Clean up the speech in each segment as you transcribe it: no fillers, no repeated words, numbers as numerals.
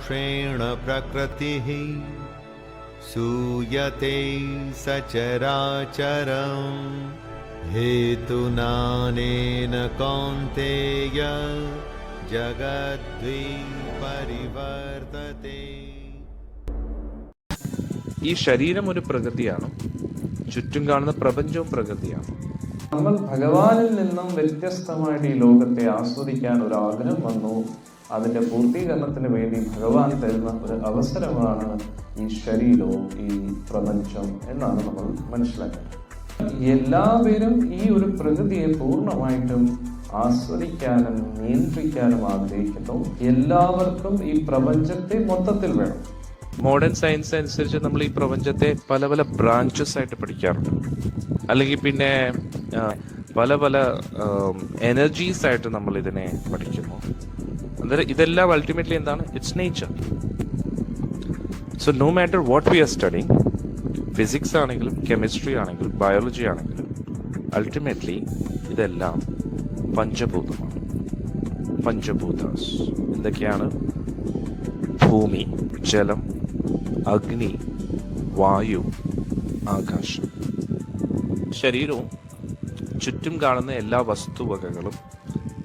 मोक्षेण प्रकृतिः सूयते सचराचरम् हेतुनानेन कौन्तेय जगद्वि परिवर्तते. ഈ ശരീരം ഒരു പ്രകൃതിയാണ്, ചുറ്റും കാണുന്ന പ്രപഞ്ചവും പ്രകൃതിയാണ്. നമ്മൾ ഭഗവാനിൽ നിന്നും വ്യത്യസ്തമായിട്ട് ഈ ലോകത്തെ ആസ്വദിക്കാൻ ഒരു ആഗ്രഹം വന്നു. അതിന്റെ പൂർത്തീകരണത്തിന് വേണ്ടി ഭഗവാൻ തരുന്ന ഒരു അവസരമാണ് ഈ ശരീരവും ഈ പ്രപഞ്ചം എന്നാണ് നമ്മൾ മനസ്സിലാക്കുന്നത്. എല്ലാവരും ഈ ഒരു പ്രകൃതിയെ പൂർണ്ണമായിട്ടും ആസ്വദിക്കാനും നിയന്ത്രിക്കാനും ആഗ്രഹിക്കുന്നു. എല്ലാവർക്കും ഈ പ്രപഞ്ചത്തെ മൊത്തത്തിൽ വേണം. മോഡേൺ സയൻസ് അനുസരിച്ച് നമ്മൾ ഈ പ്രപഞ്ചത്തെ പല പല ബ്രാഞ്ചസ് ആയിട്ട് പഠിക്കാറുണ്ട്. അല്ലെങ്കിൽ പിന്നെ പല പല എനർജീസ് ആയിട്ട് നമ്മൾ ഇതിനെ പഠിക്കുന്നു. അന്നേരം ഇതെല്ലാം അൾട്ടിമേറ്റ്ലി എന്താണ്? It's nature. So no matter what we are studying, physics ആണെങ്കിലും കെമിസ്ട്രി ആണെങ്കിലും ബയോളജി ആണെങ്കിലും അൾട്ടിമേറ്റ്ലി ഇതെല്ലാം പഞ്ചഭൂതമാണ്. പഞ്ചഭൂതാസ് എന്തൊക്കെയാണ്? ഭൂമി, ജലം, അഗ്നി, വായു, ആകാശം. ശരീരവും ചുറ്റും കാണുന്ന എല്ലാ വസ്തുവകകളും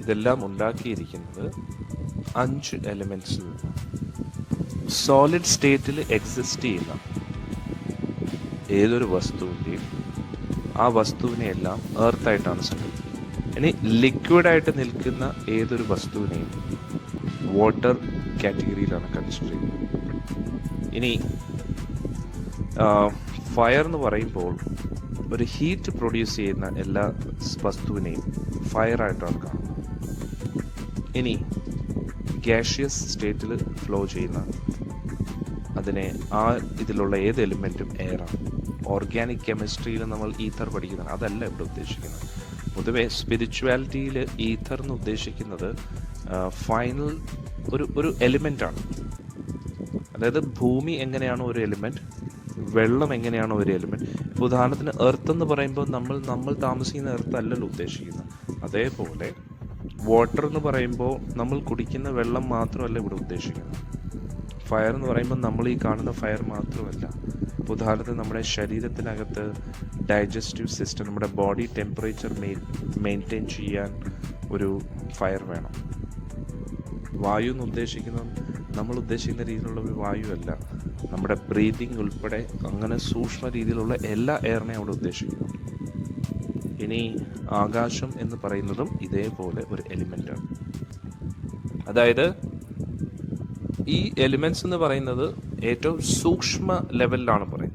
ഇതെല്ലാം ഉണ്ടാക്കിയിരിക്കുന്നത് 5 എലിമെന്റ്സിൽ നിന്നും. സോളിഡ് സ്റ്റേറ്റിൽ എക്സിസ്റ്റ് ചെയ്യുന്ന ഏതൊരു വസ്തുവിൻ്റെയും ആ വസ്തുവിനെ എല്ലാം എർത്തായിട്ടാണ് സങ്കല്പിക്കുന്നത്. ഇനി ലിക്വിഡായിട്ട് നിൽക്കുന്ന ഏതൊരു വസ്തുവിനെയും വാട്ടർ കാറ്റഗറിയിലാണ് കൺസിഡർ ചെയ്യുന്നത്. ഇനി ഫയർ എന്ന് പറയുമ്പോൾ ഒരു ഹീറ്റ് പ്രൊഡ്യൂസ് ചെയ്യുന്ന എല്ലാ വസ്തുവിനെയും ഫയറായിട്ടാണ് കാണുന്നത്. ഇനി ഗ്യാഷ്യസ് സ്റ്റേറ്റിൽ ഫ്ലോ ചെയ്യുന്ന അതിനെ ആ ഇതിലുള്ള ഏത് എലിമെൻറ്റും എയറാണ്. ഓർഗാനിക് കെമിസ്ട്രിയിൽ നമ്മൾ ഈഥർ പഠിക്കുന്നതാണ്, അതല്ല ഇവിടെ ഉദ്ദേശിക്കുന്നത്. പൊതുവെ സ്പിരിച്വാലിറ്റിയിൽ ഈഥർ എന്ന് ഉദ്ദേശിക്കുന്നത് ഫൈനൽ ഒരു എലിമെൻ്റാണ്. അതായത് ഭൂമി എങ്ങനെയാണോ ഒരു എലിമെന്റ്, വെള്ളം എങ്ങനെയാണോ ഒരു എലിമെന്റ്. ഉദാഹരണത്തിന് എർത്ത് എന്ന് പറയുമ്പോൾ നമ്മൾ താമസിക്കുന്ന എർത്ത് അല്ലല്ലോ ഉദ്ദേശിക്കുന്നത്. അതേപോലെ വാട്ടർ എന്ന് പറയുമ്പോൾ നമ്മൾ കുടിക്കുന്ന വെള്ളം മാത്രമല്ല ഇവിടെ ഉദ്ദേശിക്കുന്നത്. ഫയർ എന്ന് പറയുമ്പോൾ നമ്മൾ ഈ കാണുന്ന ഫയർ മാത്രമല്ല. ഉദാഹരണത്തിന് നമ്മുടെ ശരീരത്തിനകത്ത് ഡൈജസ്റ്റീവ് സിസ്റ്റം, നമ്മുടെ ബോഡി ടെമ്പറേച്ചർ മെയിൻറ്റെയിൻ ചെയ്യാൻ ഒരു ഫയർ വേണം. വായു എന്ന് ഉദ്ദേശിക്കുന്നത് നമ്മൾ ഉദ്ദേശിക്കുന്ന രീതിയിലുള്ള ഒരു വായു അല്ല. നമ്മുടെ ബ്രീതിങ് ഉൾപ്പെടെ അങ്ങനെ സൂക്ഷ്മ രീതിയിലുള്ള എല്ലാ എയറിനെയും അവിടെ ഉദ്ദേശിക്കുന്നു. ഇനി ആകാശം എന്ന് പറയുന്നതും ഇതേപോലെ ഒരു എലിമെൻ്റാണ്. അതായത് ഈ എലിമെന്റ്സ് എന്ന് പറയുന്നത് ഏറ്റവും സൂക്ഷ്മ ലെവലിലാണ് പറയുന്നത്.